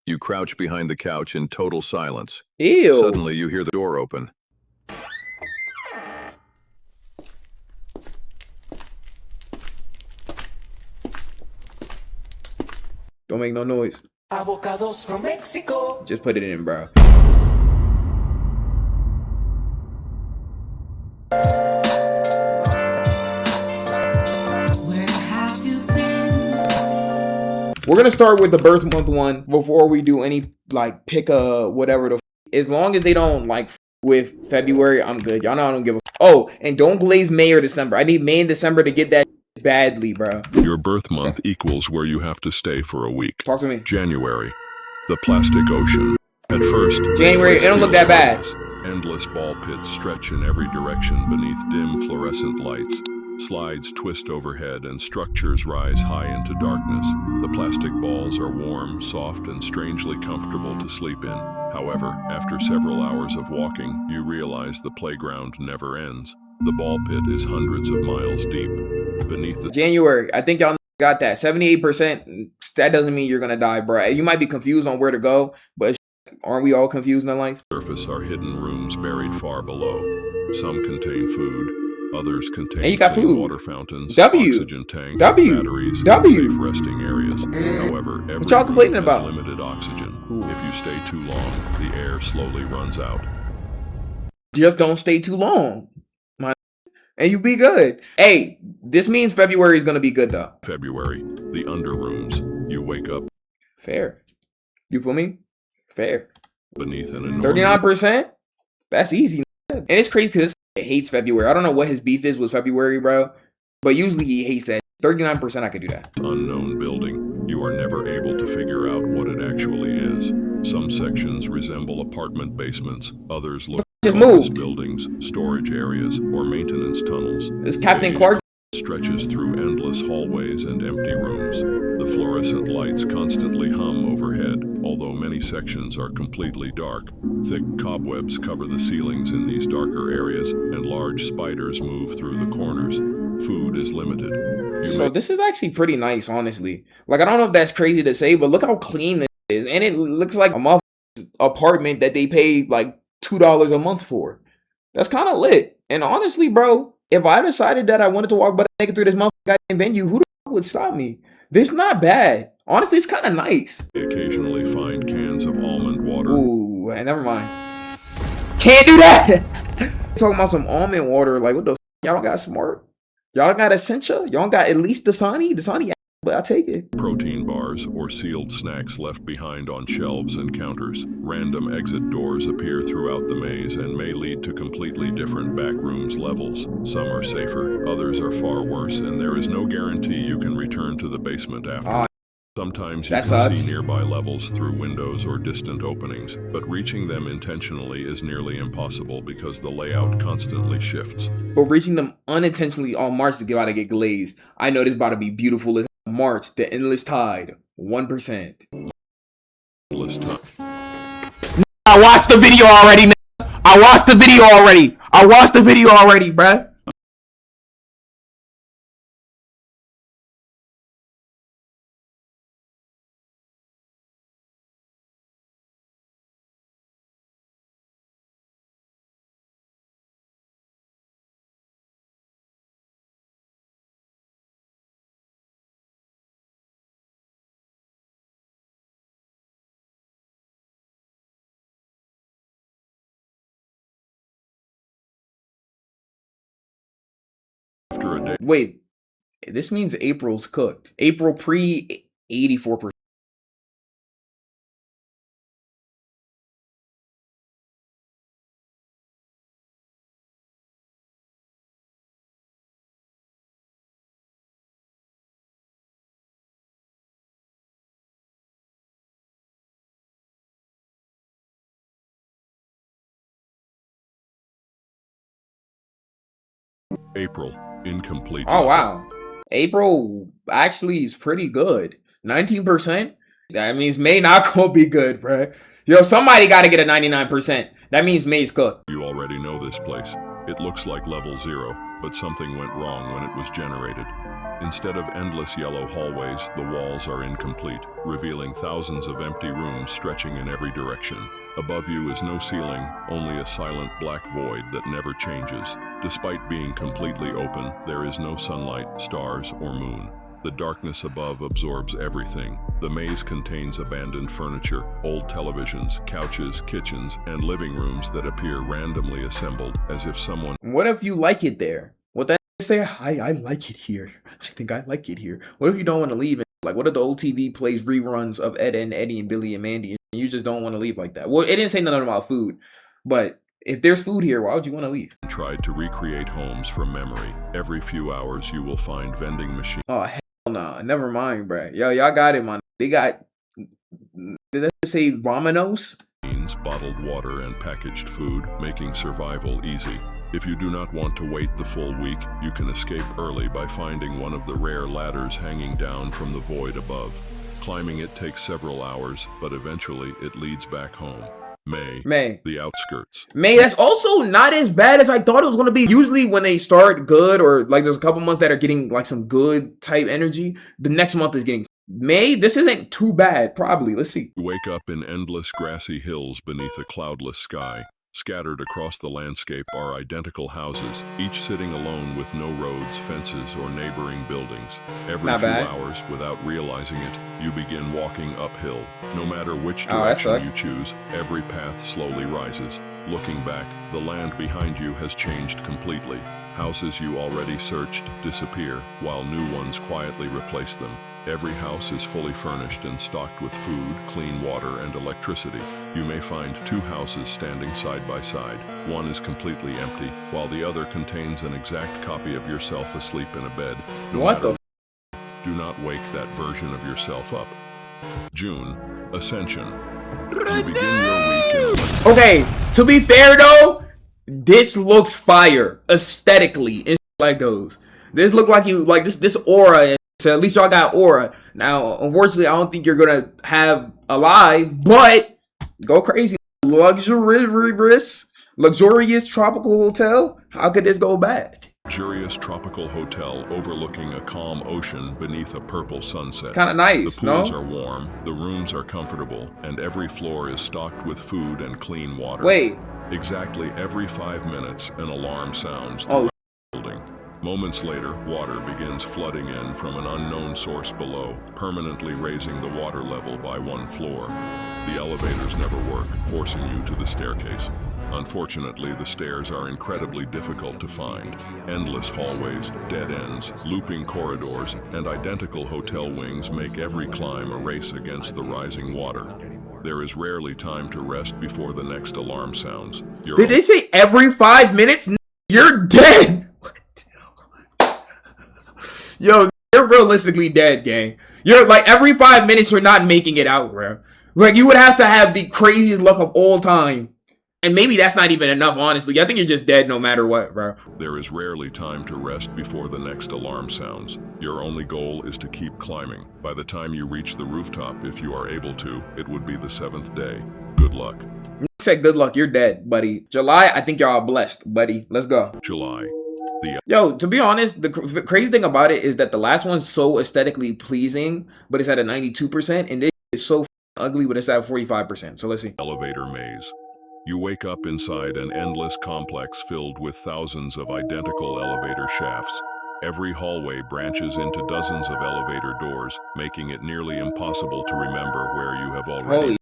You crouch behind the couch in total silence. Ew. Suddenly, you hear the door open. Don't make no noise. Avocados from Mexico. Just put it in, bro. Where have you been? We're gonna start with the birth month one before we do any like pick a whatever the. As long as they don't like with February, I'm good. Y'all know I don't give a. Oh, and don't glaze May or December. I need May and December to get that badly, bro. Your birth month equals where you have to stay for a week. Talk to me. January, the plastic ocean. At first, January, it don't look that bad. Endless ball pits stretch in every direction beneath dim fluorescent lights. Slides twist overhead and structures rise high into darkness. The plastic balls are warm, soft, and strangely comfortable to sleep in. However, after several hours of walking, you realize the playground never ends. The ball pit is hundreds of miles deep. Beneath the January, I think y'all got that. 78%. That doesn't mean you're gonna die, bro. You might be confused on where to go, but aren't we all confused in life? surface are hidden rooms buried far below. Some contain food, others contain And you got clean food. water fountains, W. oxygen tanks, W. batteries, W. and safe resting areas. However, every y'all complaining room about? has limited oxygen. Ooh. If you stay too long, the air slowly runs out. Just don't stay too long, and you be good. Hey, this means February is gonna be good though. February, the under rooms. You wake up Fair. You feel me? Fair. beneath an enormous 39%? That's easy. And it's crazy because he hates February. I don't know what his beef is with February, bro. But usually he hates that. 39% I could do that. unknown building. You are never able to figure out what it actually is. Some sections resemble apartment basements, others look Just like office moved. buildings, storage areas, or maintenance tunnels. It's Captain Beige Clark. stretches through endless hallways and empty rooms. The fluorescent lights constantly hum overhead, although many sections are completely dark. Thick cobwebs cover the ceilings in these darker areas, and large spiders move through the corners. Food is limited. You So this is actually pretty nice, honestly. Like, I don't know if that's crazy to say, but look how clean this is. And it looks like a motherfucker's apartment that they paid like $2 a month for. That's kind of lit. And honestly, bro, if I decided that I wanted to walk butt naked through this motherfucking goddamn venue, who the fuck would stop me? This is not bad. Honestly, it's kind of nice. may occasionally find cans of almond water. Ooh, hey, never mind. Can't do that. Talking about some almond water. Like, what the fuck? Y'all don't got smart? Y'all don't got Essentia? Y'all don't got at least Dasani? Dasani, but I'll take it. Protein bars or sealed snacks left behind on shelves and counters. Random exit doors appear throughout the maze and may lead to completely different backrooms levels. Some are safer, others are far worse, and there is no guarantee you can return to the basement after. Ah, Sometimes you that can sucks. see nearby levels through windows or distant openings, but reaching them intentionally is nearly impossible because the layout constantly shifts. But reaching them unintentionally on March to get glazed. I know this about to be beautiful as March, the endless tide, 1%. Endless time. I watched the video already, man. I watched the video already, bruh. After a day. Wait, this means April's cooked. April pre 84%. April, incomplete. Oh wow. April actually is pretty good. 19%? That means May not gonna be good, bruh. Yo, somebody gotta get a 99%. That means May's cooked. You already know this place. It looks like level 0, but something went wrong when it was generated. Instead of endless yellow hallways, the walls are incomplete, revealing thousands of empty rooms stretching in every direction. Above you is no ceiling, only a silent black void that never changes. Despite being completely open, there is no sunlight, stars, or moon. The darkness above absorbs everything. The maze contains abandoned furniture, old televisions, couches, kitchens, and living rooms that appear randomly assembled, as if someone... What if you like it there? What that say? I like it here. I think I like it here. What if you don't want to leave? Like, what if the old TV plays reruns of Ed and Eddie and Billy and Mandy, and you just don't want to leave like that? Well, it didn't say nothing about food, but if there's food here, why would you want to leave? Tried to recreate homes from memory. Every few hours, you will find vending machines. Oh, hell nah. Never mind, bruh. Yo, y'all got it, man. They got, did they say ramenos? Bottled water, and packaged food, making survival easy. If you do not want to wait the full week, you can escape early by finding one of the rare ladders hanging down from the void above. Climbing it takes several hours, but eventually it leads back home. May. The outskirts. May, that's also not as bad as I thought it was going to be. Usually when they start good, or like there's a couple months that are getting like some good type energy, the next month is getting... May, this isn't too bad, probably. Let's see. You wake up in endless grassy hills beneath a cloudless sky. Scattered across the landscape are identical houses, each sitting alone with no roads, fences, or neighboring buildings. Every few hours, without realizing it, you begin walking uphill. No matter which direction you choose, every path slowly rises. Looking back, the land behind you has changed completely. Houses you already searched disappear, while new ones quietly replace them. Every house is fully furnished and stocked with food, clean water, and electricity. You may find two houses standing side by side. One is completely empty, while the other contains an exact copy of yourself asleep in a bed. Do not wake that version of yourself up. June, Ascension. You begin your week in... Okay, to be fair though, this looks fire aesthetically and like those. This look like you like this aura. So at least y'all got aura. Now, unfortunately, I don't think you're gonna have alive, but go crazy. Luxurious tropical hotel. How could this go bad? Luxurious tropical hotel overlooking a calm ocean beneath a purple sunset. It's kind of nice, The pools are warm, the rooms are comfortable, and every floor is stocked with food and clean water. Wait. Exactly every 5 minutes, an alarm sounds. Building. Moments later, water begins flooding in from an unknown source below, permanently raising the water level by 1 floor. The elevators never work, forcing you to the staircase. Unfortunately, the stairs are incredibly difficult to find. Endless hallways, dead ends, looping corridors, and identical hotel wings make every climb a race against the rising water. There is rarely time to rest before the next alarm sounds. Did they say every 5 minutes? You're dead! Yo, you're realistically dead, gang. You're like, every 5 minutes you're not making it out, bro. Like, you would have to have the craziest luck of all time. And maybe that's not even enough, honestly. I think you're just dead no matter what, bro. There is rarely time to rest before the next alarm sounds. Your only goal is to keep climbing. By the time you reach the rooftop, if you are able to, it would be the 7th day. Good luck. You said good luck, you're dead, buddy. July, I think y'all are blessed, buddy. Let's go. July. Yo, to be honest, the crazy thing about it is that the last one's so aesthetically pleasing, but it's at a 92%, and this is so ugly, but it's at 45%. So let's see. Elevator maze. You wake up inside an endless complex filled with thousands of identical elevator shafts. Every hallway branches into dozens of elevator doors, making it nearly impossible to remember where you have already.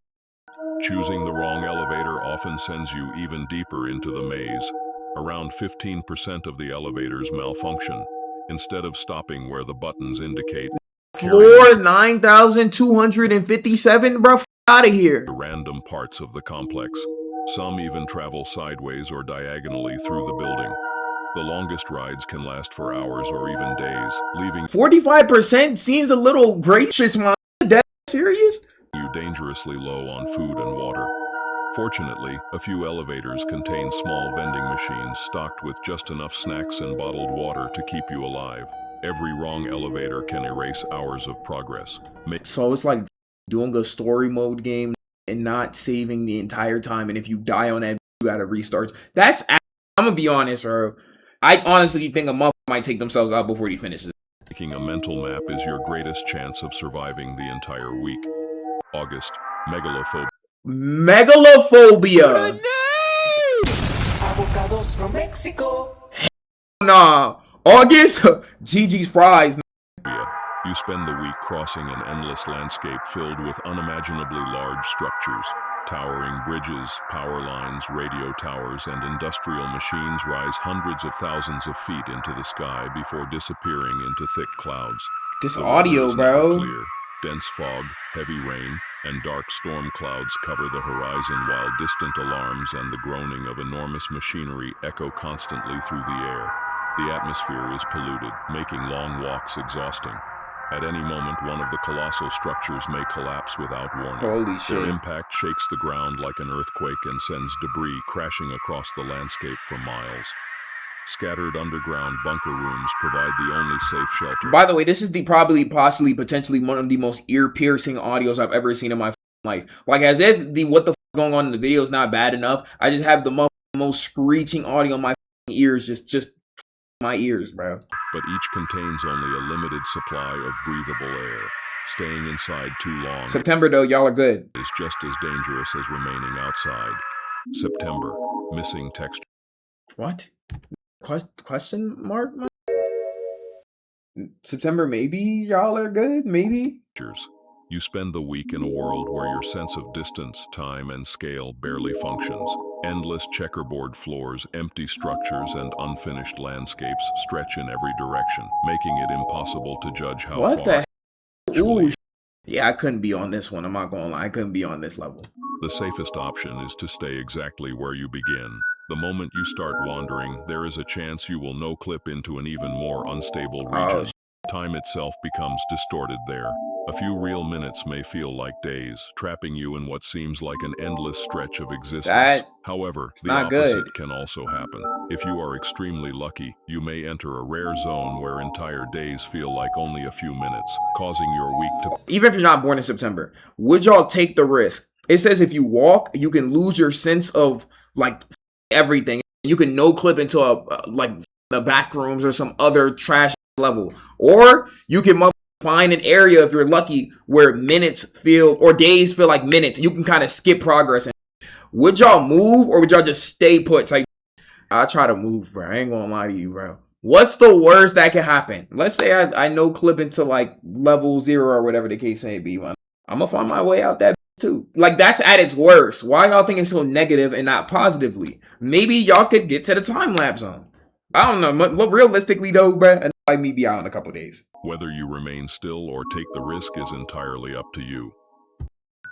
Choosing the wrong elevator often sends you even deeper into the maze. Around 15% of the elevators malfunction. Instead of stopping where the buttons indicate floor 9,257, bro. Out of here. Random parts of the complex. Some even travel sideways or diagonally through the building. The longest rides can last for hours or even days, leaving 45% seems a little gracious, man. That serious? You dangerously low on food and water. Fortunately, a few elevators contain small vending machines stocked with just enough snacks and bottled water to keep you alive. Every wrong elevator can erase hours of progress. So it's like doing a story mode game and not saving the entire time, and if you die on that, you gotta restart. That's I'm gonna be honest, bro. I honestly think a motherfucker might take themselves out before he finishes. Making a mental map is your greatest chance of surviving the entire week. August, megalophobia. Megalophobia. Avocados from Mexico. Nah. August, Gigi's fries. You spend the week crossing an endless landscape filled with unimaginably large structures. Towering bridges, power lines, radio towers, and industrial machines rise hundreds of thousands of feet into the sky before disappearing into thick clouds. This The audio, weather is never bro. clear. Dense fog, heavy rain, and dark storm clouds cover the horizon while distant alarms and the groaning of enormous machinery echo constantly through the air. The atmosphere is polluted, making long walks exhausting. At any moment, one of the colossal structures may collapse without warning. Holy Their shit. impact shakes the ground like an earthquake and sends debris crashing across the landscape for miles. Scattered underground bunker rooms provide the only safe shelter. By the way, this is the possibly, potentially one of the most ear-piercing audios I've ever seen in my life. Like, as if the what the going on in the video is not bad enough. I just have the most screeching audio in my ears, just my ears, bro. But each contains only a limited supply of breathable air. Staying inside too long September, though, y'all are good. is just as dangerous as remaining outside. September, missing texture. What? Question mark? September, maybe y'all are good? Maybe? You spend the week in a world where your sense of distance, time, and scale barely functions. Endless checkerboard floors, empty structures, and unfinished landscapes stretch in every direction, making it impossible to judge how What far. the Ooh, yeah, I couldn't be on this one. I'm not gonna lie. I couldn't be on this level. The safest option is to stay exactly where you begin. The moment you start wandering, there is a chance you will no-clip into an even more unstable region. Time itself becomes distorted there. A few real minutes may feel like days, trapping you in what seems like an endless stretch of existence. However, the opposite can also happen. If you are extremely lucky, you may enter a rare zone where entire days feel like only a few minutes, causing your week to... Even if you're not born in September, would y'all take the risk? It says if you walk, you can lose your sense of, like, everything. You can no-clip into, like, the back rooms or some other trash level. Or you can find an area, if you're lucky, where minutes feel, or days feel like minutes. You can kind of skip progress. Would y'all move, or would y'all just stay put? Like, I try to move, bro. I ain't gonna lie to you, bro. What's the worst that can happen? Let's say I no clip into like level 0 or whatever the case may be. Man. I'm gonna find my way out that too. Like, that's at its worst. Why y'all think it's so negative and not positively? Maybe y'all could get to the time lapse zone. I don't know. But realistically though, bro, like me be out in a couple days. Whether you remain still or take the risk is entirely up to you.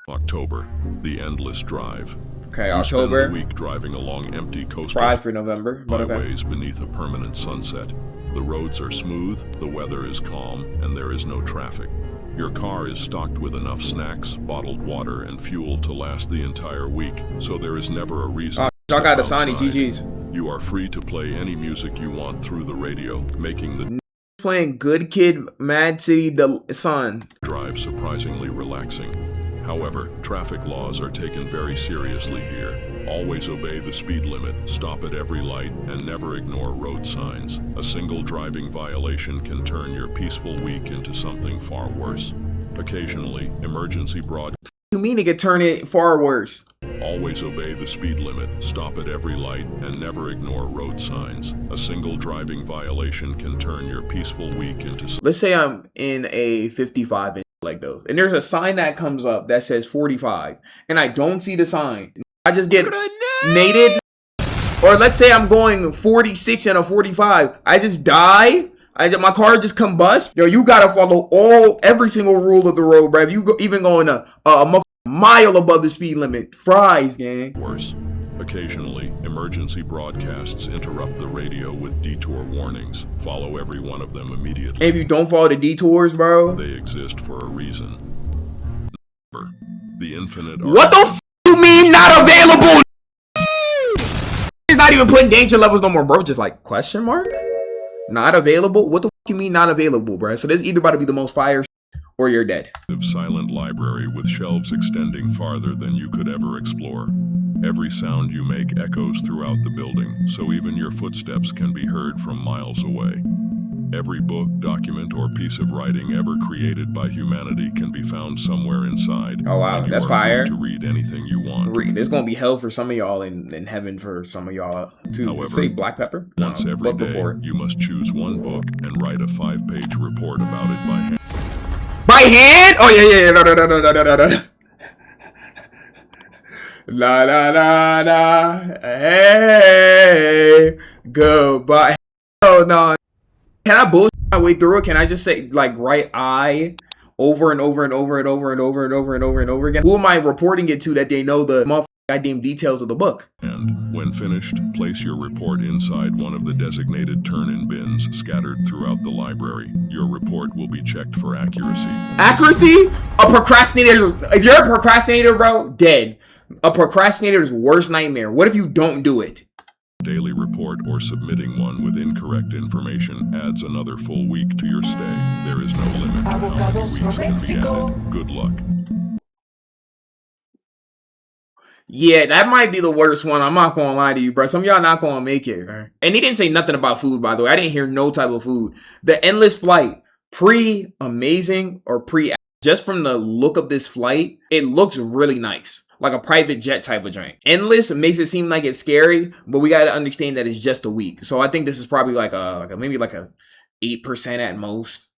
October, the endless drive. Okay, You October. spend the week driving along empty coastal Fries for November, but okay. highways beneath a permanent sunset. The roads are smooth, the weather is calm, and there is no traffic. Your car is stocked with enough snacks, bottled water, and fuel to last the entire week, so there is never a reason to Y'all got the step Sony outside. GG's. You are free to play any music you want through the radio, making the Playing Good Kid, Mad City, the Sun. drive surprisingly relaxing. However, traffic laws are taken very seriously here. Always obey the speed limit, stop at every light, and never ignore road signs. A single driving violation can turn your peaceful week into something far worse. Occasionally, emergency broadcasts. You mean it could turn it far worse? Always obey the speed limit, stop at every light, and never ignore road signs. A single driving violation can turn your peaceful week into... Let's say I'm in a 55 inch like those, and there's a sign that comes up that says 45, and I don't see the sign. I just get mated. Or let's say I'm going 46 and a 45. I just die. My car just combust. Yo, you gotta follow every single rule of the road, bro. If you even going a mile above the speed limit, fries, gang. Worse. Occasionally, emergency broadcasts interrupt the radio with detour warnings. Follow every one of them immediately. And if you don't follow the detours, bro, They exist for a reason. The infinite... what the f you mean not available? It's not even putting danger levels no more, bro. Just like, question mark? Not available? What the f you mean not available, bro? So this either about to be the most fire or you're dead. Silent library with shelves extending farther than you could ever explore. Every sound you make echoes throughout the building, so even your footsteps can be heard from miles away. Every book, document, or piece of writing ever created by humanity can be found somewhere inside. Oh wow, and you that's are fire. free to read anything you want. There's gonna be hell for some of y'all and heaven for some of y'all too. However, Say black pepper. Once every book day, report. you must choose one book and write a 5-page report about it by hand. By hand? Oh yeah. No. La la la la. Hey, goodbye. Oh no. Can I bullshit my way through it? Can I just say like write I over and over and over and over and over and over and over and over again? Who am I reporting it to that they know the motherfucking goddamn details of the book? And when finished, place your report inside one of the designated turn-in bins scattered throughout the library. Your report will be checked for accuracy. Accuracy? A procrastinator. If you're a procrastinator, bro, dead. A procrastinator's worst nightmare. What if you don't do it? Daily report or submitting one with incorrect information adds another full week to your stay. There is no limit to how many Avocados weeks from can be Mexico. added. Good luck. Yeah, that might be the worst one. I'm not gonna lie to you, bro. Some of y'all not gonna make it. Right? And he didn't say nothing about food, by the way. I didn't hear no type of food. The endless flight, pre-amazing or pre, just from the look of this flight, it looks really nice. Like a private jet type of drink. Endless makes it seem like it's scary, but we gotta understand that it's just a week. So I think this is probably maybe like a 8% at most,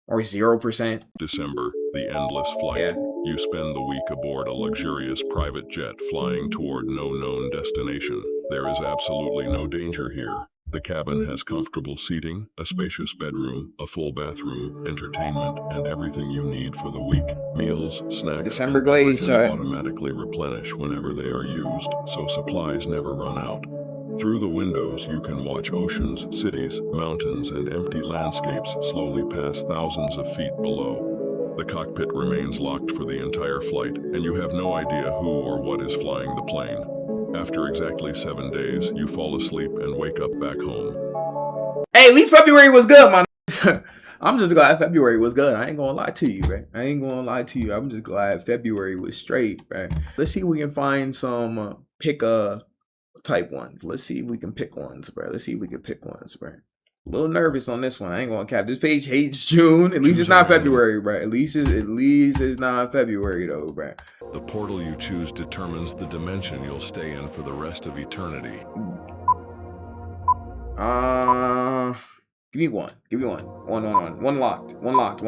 or 0%. December, the endless flight. Yeah. You spend the week aboard a luxurious private jet flying toward no known destination. There is absolutely no danger here. The cabin has comfortable seating, a spacious bedroom, a full bathroom, entertainment, and everything you need for the week. Meals, snacks, December and glaze, beverages automatically replenish whenever they are used, so supplies never run out. Through the windows, you can watch oceans, cities, mountains, and empty landscapes slowly pass thousands of feet below. The cockpit remains locked for the entire flight, and you have no idea who or what is flying the plane. After exactly 7 days, you fall asleep and wake up back home. Hey, at least February was good, man. I'm just glad February was good. I ain't gonna lie to you, right? I ain't gonna lie to you. I'm just glad February was straight, right? Let's see if we can find some pick type ones. Let's see if we can pick ones, bro. Let's see if we can pick ones, bro. A little nervous on this one. I ain't gonna cap. This page hates June. At least it's not February, bro. At least it's not February though, bro. The portal you choose determines the dimension you'll stay in for the rest of eternity. Give me one. Give me one. One locked. One locked.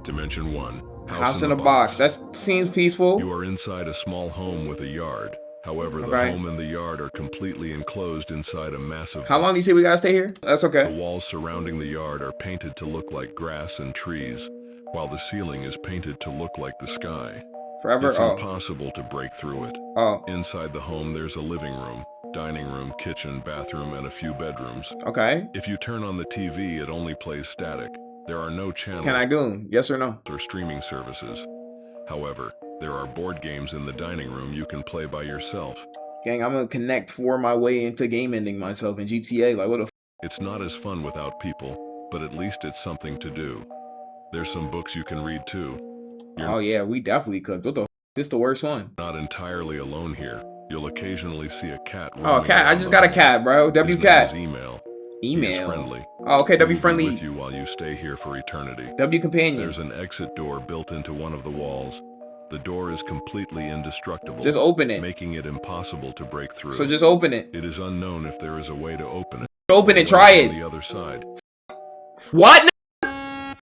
Dimension 1. House in a box. That seems peaceful. You are inside a small home with a yard. However, the home and the yard are completely enclosed inside a massive... How long do you say we gotta stay here? That's okay. The walls surrounding the yard are painted to look like grass and trees, while the ceiling is painted to look like the sky. Forever? It's impossible to break through it. Oh. Inside the home, there's a living room, dining room, kitchen, bathroom, and a few bedrooms. Okay. If you turn on the TV, it only plays static. There are no channels. Can I goon? Yes or no? Or streaming services. However, there are board games in the dining room you can play by yourself. Gang, I'm gonna connect for my way into game ending myself in GTA. Like, what the It's not as fun without people, but at least it's something to do. There's some books you can read too. Oh yeah, we definitely cooked. What the This the worst one. Not entirely alone here. You'll occasionally see a cat. Oh, cat. I just got a cat, bro. W cat. Email. Email. Friendly. Oh, okay. W friendly. With you while you stay here for eternity. W companion. There's an exit door built into one of the walls. The door is completely indestructible. Just open it. Making it impossible to break through. So just open it. It is unknown if there is a way to open it. Open it. Try it. On the other side. What?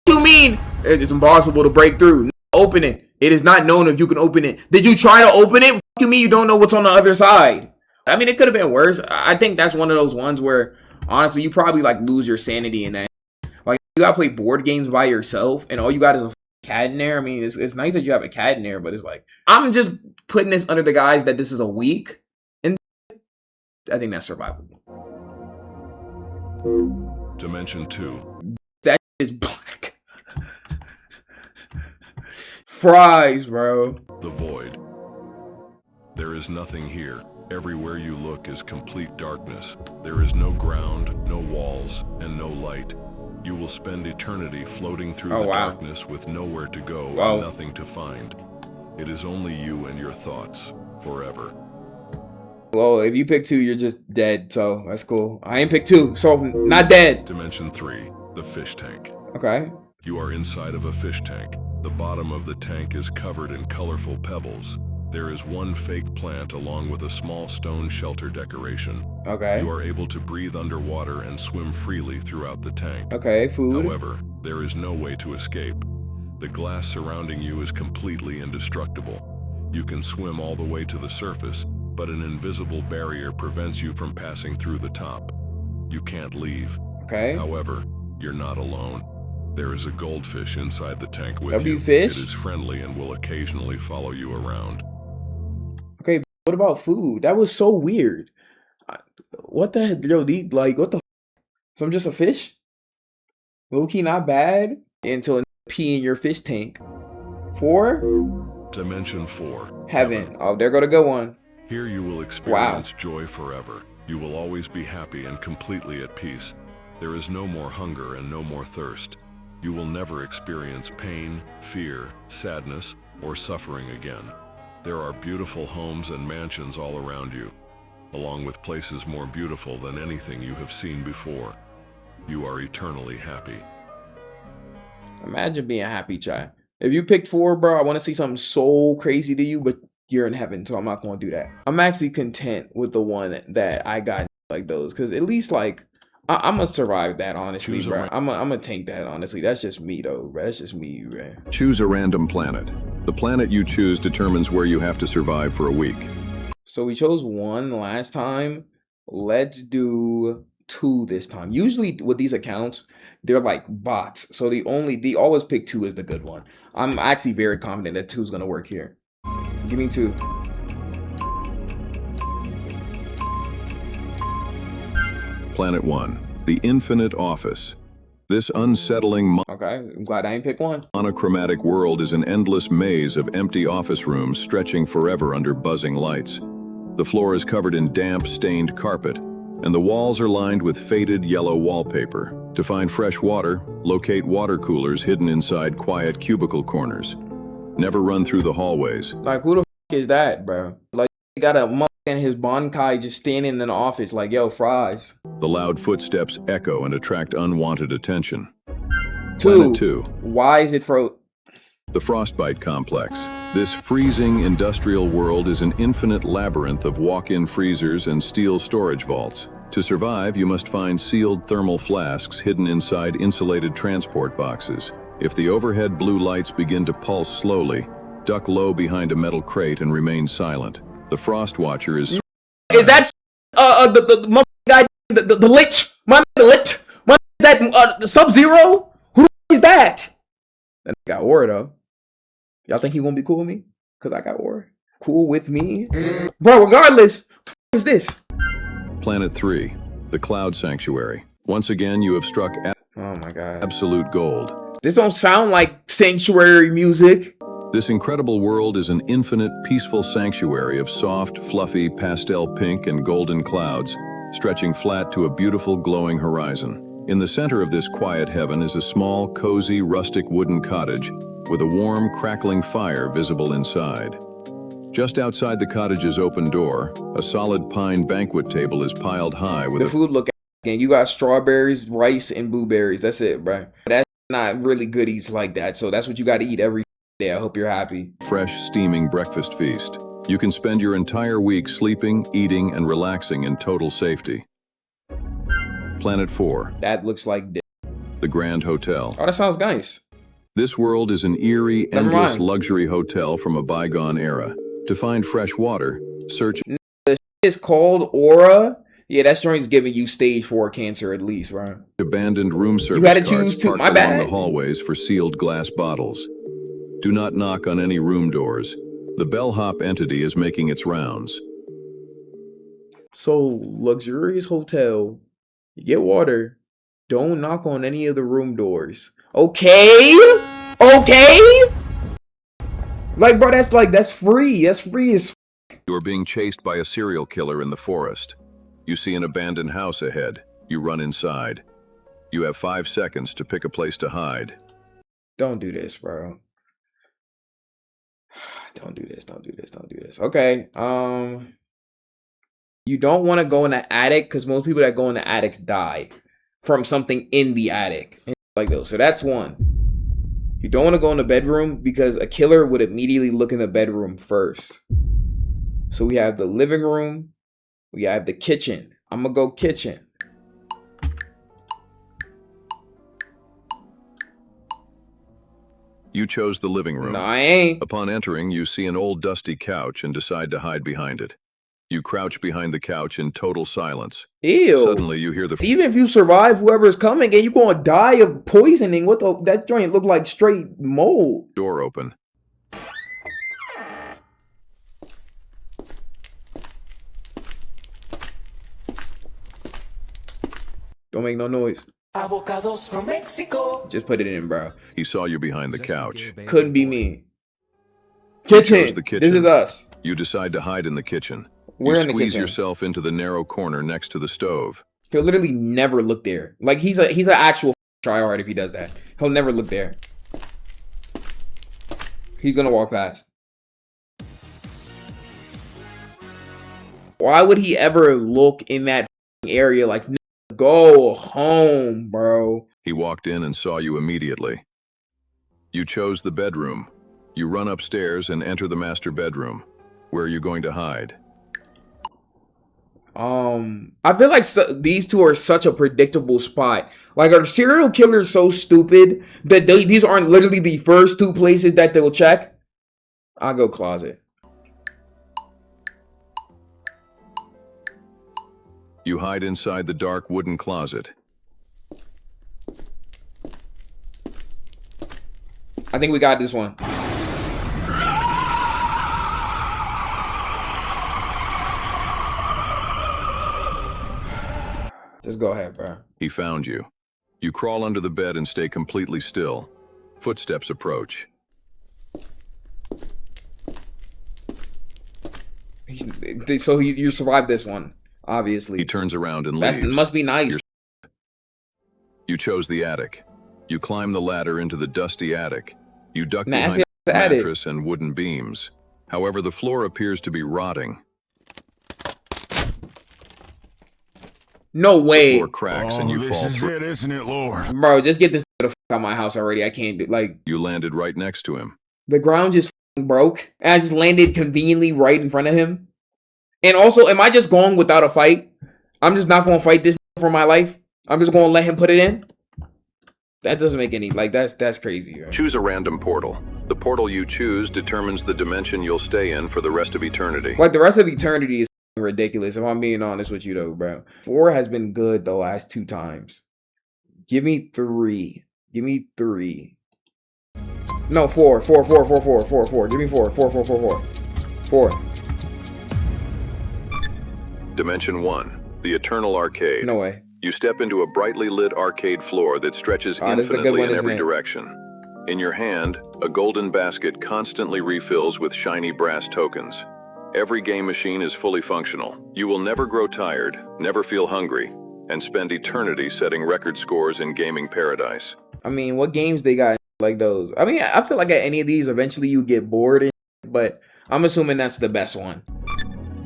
You mean it's impossible to break through? Open it. It is not known if you can open it. Did you try to open it? What you mean you don't know what's on the other side? I mean, it could have been worse. I think that's one of those ones where, honestly, you probably like lose your sanity in that. Like, you gotta play board games by yourself, and all you got is a cat in there. I mean, it's nice that you have a cat in there, but it's like, I'm just putting this under the guise that this is a week, and I think that's survivable. Dimension 2. That is black. Fries, bro. The void. There is nothing here. Everywhere you look is complete darkness. There is no ground, no walls, and no light. You will spend eternity floating through the darkness with nowhere to go and nothing to find. It is only you and your thoughts, forever. Well, if you pick 2, you're just dead, so that's cool. I ain't pick 2, so not dead. Dimension 3, the fish tank. Okay. You are inside of a fish tank. The bottom of the tank is covered in colorful pebbles. There is one fake plant along with a small stone shelter decoration. Okay. You are able to breathe underwater and swim freely throughout the tank. Okay, food. However, there is no way to escape. The glass surrounding you is completely indestructible. You can swim all the way to the surface, but an invisible barrier prevents you from passing through the top. You can't leave. Okay. However, you're not alone. There is a goldfish inside the tank with W you. fish? It is friendly and will occasionally follow you around. Okay, what about food? That was so weird. What the heck? Yo, what the So I'm just a fish? Low-key not bad. Until pee in your fish tank. 4? Dimension 4. Heaven. Oh, there go the good one. Here you will experience joy forever. You will always be happy and completely at peace. There is no more hunger and no more thirst. You will never experience pain, fear, sadness, or suffering again. There are beautiful homes and mansions all around you, along with places more beautiful than anything you have seen before. You are eternally happy. Imagine being happy, Chai. If you picked 4, bro, I want to see something so crazy to you, but you're in heaven, so I'm not going to do that. I'm actually content with the one that I got like those, because at least like I'm gonna survive that, honestly, bro. I'm gonna tank that, honestly. That's just me, though, bro. That's just me, bro. Choose a random planet. The planet you choose determines where you have to survive for a week. So we chose 1 last time. Let's do 2 this time. Usually with these accounts, they're like bots, so they always pick 2 as the good one. I'm actually very confident that 2 is gonna work here. Give me 2. Planet 1, the Infinite Office. This unsettling Okay, I'm glad I ain't pick 1. monochromatic world is an endless maze of empty office rooms stretching forever under buzzing lights. The floor is covered in damp, stained carpet, and the walls are lined with faded yellow wallpaper. To find fresh water, locate water coolers hidden inside quiet cubicle corners. Never run through the hallways. Like, who the is that, bro? Like, he got a motherfucker in his Bonkai just standing in the office like, yo, fries. The loud footsteps echo and attract unwanted attention. 2. Planet 2, Why is it the Frostbite Complex. This freezing industrial world is an infinite labyrinth of walk-in freezers and steel storage vaults. To survive, you must find sealed thermal flasks hidden inside insulated transport boxes. If the overhead blue lights begin to pulse slowly, duck low behind a metal crate and remain silent. The Frost Watcher is that the motherfucker guy, the lich? My lit? My that the Sub-Zero? Who is that? That got aura though. Y'all think he gonna be cool with me? Cause I got aura. Cool with me, bro. Regardless, what the f is this? Planet 3, the Cloud Sanctuary. Once again, you have struck Oh my god. absolute gold. This don't sound like sanctuary music. This incredible world is an infinite, peaceful sanctuary of soft, fluffy, pastel pink and golden clouds, stretching flat to a beautiful, glowing horizon. In the center of this quiet heaven is a small, cozy, rustic wooden cottage with a warm, crackling fire visible inside. Just outside the cottage's open door, a solid pine banquet table is piled high with The food look again. You got strawberries, rice, and blueberries. That's it, bro. That's not really goodies like that. So that's what you got to eat every day. I hope you're happy. fresh, steaming breakfast feast. You can spend your entire week sleeping, eating, and relaxing in total safety. Planet 4, That looks like the Grand Hotel. Oh, that sounds nice. This world is an eerie, Never endless mind. luxury hotel from a bygone era. To find fresh water, search It's called Aura. Yeah, that joint's giving you stage 4 cancer at least, bro. abandoned room service had to carts choose two. parked My along bad. the hallways for sealed glass bottles. Do not knock on any room doors. The bellhop entity is making its rounds. So, luxurious hotel. You get water. Don't knock on any of the room doors. Okay? Okay? Like, bro, that's free. That's free as You are being chased by a serial killer in the forest. You see an abandoned house ahead. You run inside. You have 5 seconds to pick a place to hide. Don't do this, bro. Don't do this. Don't do this. Don't do this. Okay. You don't want to go in the attic because most people that go in the attics die from something in the attic. Like those. So that's one. You don't want to go in the bedroom because a killer would immediately look in the bedroom first. So we have the living room. We have the kitchen. I'm going to go kitchen. You chose the living room. No, I ain't. Upon entering, you see an old dusty couch and decide to hide behind it. You crouch behind the couch in total silence. Ew. Suddenly, you hear the... Even if you survive whoever is coming and you're going to die of poisoning, what the... That joint look like straight mold. door open. Don't make no noise. Avocados from Mexico. Just put it in, bro. He saw you behind the couch. Couldn't be me. chose Kitchen. the kitchen. This is us. You decide to hide in the kitchen. We're you in the squeeze kitchen. yourself into the narrow corner next to the stove. He'll literally never look there. Like he's an actual tryhard if he does that. He'll never look there. He's gonna walk past. Why would he ever look in that area? Like, go home, bro. He walked in and saw you immediately. You chose the bedroom. You run upstairs and enter the master bedroom. Where are you going to hide? I feel like these two are such a predictable spot. Like, are serial killers so stupid that these aren't literally the first two places that they'll check? I'll go closet. You hide inside the dark wooden closet. I think we got this one. Just go ahead, bro. He found you. You crawl under the bed and stay completely still. Footsteps approach. You survived this one, obviously. He turns around and That leaves. must be nice. You chose the attic. You climb the ladder into the dusty attic. You duck Nasty behind a attic. mattress and wooden beams. However, the floor appears to be rotting. No The way. floor cracks and you fall through. It, isn't it, Lord? Bro, just get this the f out of my house already. I can't do, like, You landed right next to him. the ground just broke. And I just landed conveniently right in front of him. And also, am I just going without a fight? I'm just not going to fight this for my life. I'm just going to let him put it in. That doesn't make any, like, that's crazy. Right? Choose a random portal. The portal you choose determines the dimension you'll stay in for the rest of eternity. Like, the rest of eternity is ridiculous, if I'm being honest with you, though, bro. 4 has been good the last 2 times. Give me 3. Give me 3. No, 4. 4. Give me 4. 4. Dimension 1, the Eternal Arcade. No way. You step into a brightly lit arcade floor that stretches Ah, this is the good infinitely one, in isn't every it? direction. In your hand, a golden basket constantly refills with shiny brass tokens. Every game machine is fully functional. You will never grow tired, never feel hungry, and spend eternity setting record scores in gaming paradise. I mean, what games they got like those? I mean, I feel like at any of these, eventually you get bored, but I'm assuming that's the best one.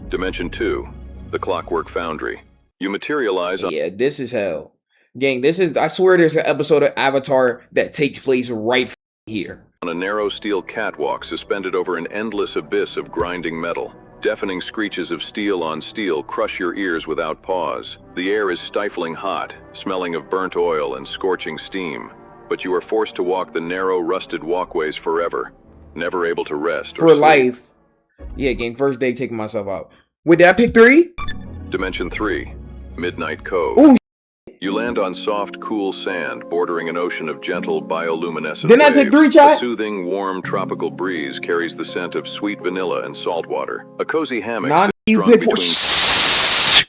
Dimension 2, the Clockwork Foundry. You materialize on Yeah, this is hell. Gang, this is, I swear there's an episode of Avatar that takes place right here. a narrow steel catwalk suspended over an endless abyss of grinding metal. Deafening screeches of steel on steel crush your ears without pause. The air is stifling hot, smelling of burnt oil and scorching steam. But you are forced to walk the narrow, rusted walkways forever, never able to rest or For sleep. life. Yeah, gang, first day taking myself out. Wait, did I pick 3? Dimension 3, Midnight Cove. Ooh, You land on soft, cool sand bordering an ocean of gentle, bioluminescent Didn't I pick waves. 3, chat? A soothing, warm, tropical breeze carries the scent of sweet vanilla and salt water. A cozy hammock Nah, sits you strung picked 4. between Shh.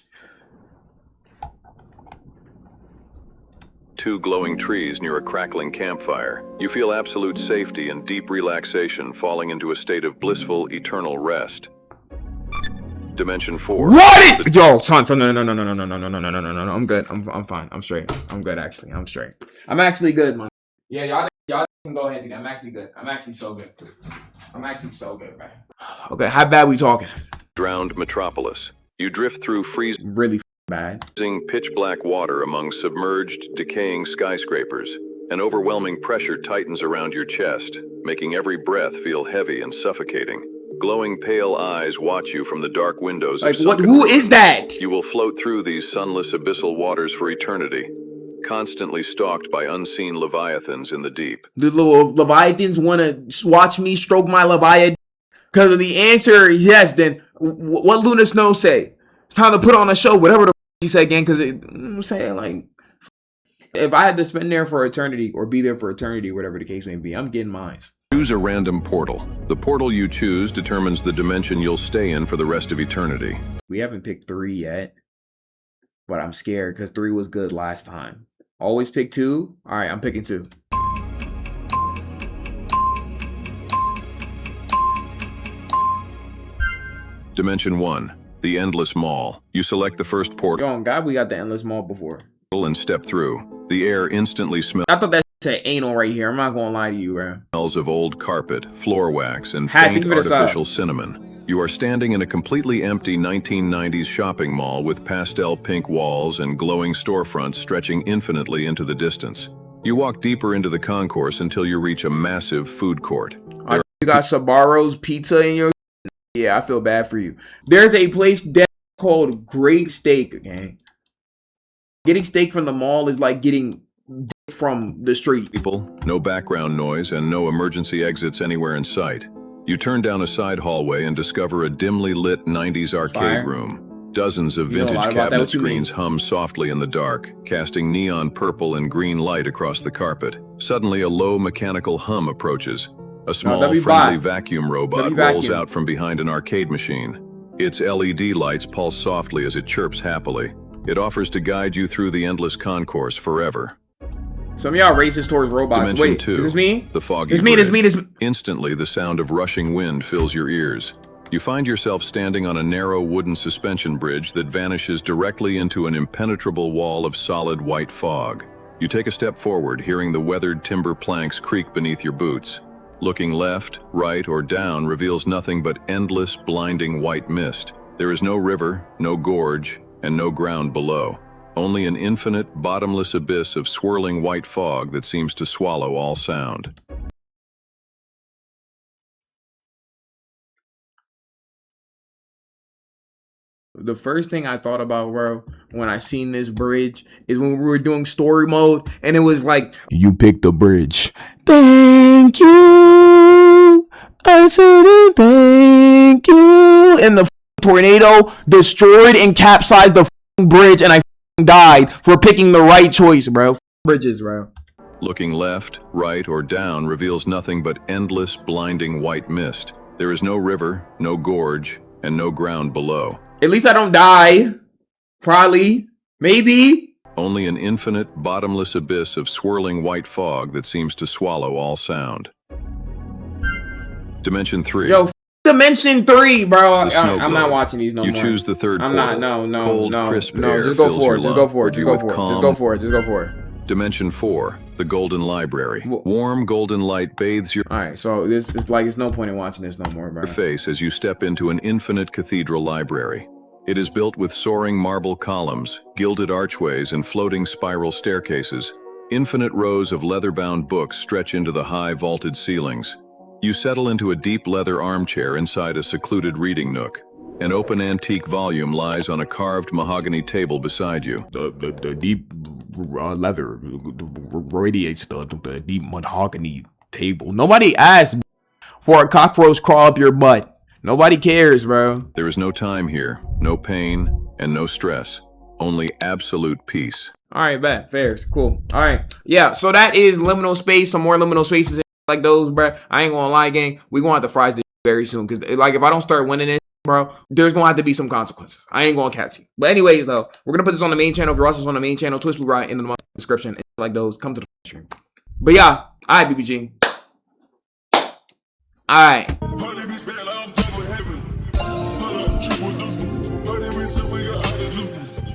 2 glowing trees near a crackling campfire. You feel absolute safety and deep relaxation, falling into a state of blissful, eternal rest. Dimension 4. What? Yo, son, no. I'm good. I'm fine. I'm straight. I'm good, actually. I'm straight. I'm actually good, man. Yeah, y'all Go ahead, dude. I'm actually good. I'm actually so good. I'm actually so good, man. Okay, how bad we talking? Drowned metropolis. You drift through freezing, Really bad. pitch-black water among submerged, decaying skyscrapers. An overwhelming pressure tightens around your chest, making every breath feel heavy and suffocating. Glowing pale eyes watch you from the dark windows Like, of what? sunken Who rooms. is that? You will float through these sunless abyssal waters for eternity, constantly stalked by unseen leviathans in the deep. The little Leviathans want to watch me stroke my Leviathan? Because the answer is yes, then what Luna Snow say? It's time to put on a show, whatever the she said again, because I'm saying, like, if I had to spend there for eternity or be there for eternity, whatever the case may be, I'm getting mine. Choose a random portal. The portal you choose determines the dimension you'll stay in for the rest of eternity. We haven't picked 3 yet, but I'm scared because 3 was good last time. Always pick 2. All right, I'm picking 2. Dimension 1, the Endless Mall. You select the first portal Yo, God, we got the Endless Mall before. and step through. The air instantly I thought that said anal right here. I'm not gonna lie to you, bro. smells of old carpet, floor wax, and Had to faint give it a artificial cinnamon. You are standing in a completely empty 1990s shopping mall with pastel pink walls and glowing storefronts stretching infinitely into the distance. You walk deeper into the concourse until you reach a massive food court. You got Sabaro's Pizza in your... Yeah, I feel bad for you. There's a place that's called Great Steak, okay? Getting steak from the mall is like getting dick from the street. People, no background noise, and no emergency exits anywhere in sight. You turn down a side hallway and discover a dimly lit 90s arcade Fire. room. Dozens of You know a vintage lot about that, cabinet what you mean? screens hum softly in the dark, casting neon purple and green light across the carpet. Suddenly, a low mechanical hum approaches. A small, W friendly vibe. vacuum robot W rolls vacuum. out from behind an arcade machine. Its LED lights pulse softly as it chirps happily. It offers to guide you through the endless concourse forever. Some of y'all racist towards robots. Dimension Wait, 2, is this me? the foggy It's me, it's me, bridge. it's me. Instantly, the sound of rushing wind fills your ears. You find yourself standing on a narrow wooden suspension bridge that vanishes directly into an impenetrable wall of solid white fog. You take a step forward, hearing the weathered timber planks creak beneath your boots. Looking left, right, or down reveals nothing but endless, blinding white mist. There is no river, no gorge, and no ground below. Only an infinite, bottomless abyss of swirling white fog that seems to swallow all sound. The first thing I thought about, bro, when I seen this bridge is when we were doing story mode and it was like, you picked the bridge. Thank you. I said thank you. And the tornado destroyed and capsized the bridge and I died for picking the right choice, bro. Bridges, bro. Looking left, right, or down reveals nothing but endless, blinding white mist. There is no river, no gorge, and no ground below. At least I don't die. Probably. Maybe. Only an infinite, bottomless abyss of swirling white fog that seems to swallow all sound. Dimension 3. Yo, Dimension 3, bro. The snow I'm not globe. watching these no You more. choose the third I'm portal. not. No. Cold, no. crisp no. air Just go fills for your it. Just lung, go for it. but Just you go with for it. calm- Just go for it. Just go for it. Dimension 4. The Golden Library. Wh- Warm golden light bathes your All right. So this is like it's no point in watching this no more, bro. face as you step into an infinite cathedral library. It is built with soaring marble columns, gilded archways, and floating spiral staircases. Infinite rows of leather-bound books stretch into the high vaulted ceilings. You settle into a deep leather armchair inside a secluded reading nook. An open antique volume lies on a carved mahogany table beside you. The deep leather radiates the deep mahogany table. Nobody asked for a cockroach crawl up your butt. Nobody cares, bro. There is no time here, no pain, and no stress. Only absolute peace. All right, bet. Fair. Cool. All right. Yeah, so that is Liminal Space. Some more Liminal Spaces like those, bro. I ain't gonna lie, gang. We gonna have to fries this very soon. Because, like, if I don't start winning this, bro, there's gonna have to be some consequences. I ain't gonna catch you. But anyways, though, we're gonna put this on the main channel. If you're watching this on the main channel, Twitch will be right in the description. Like those, come to the stream. But yeah, all right, BBG. All right.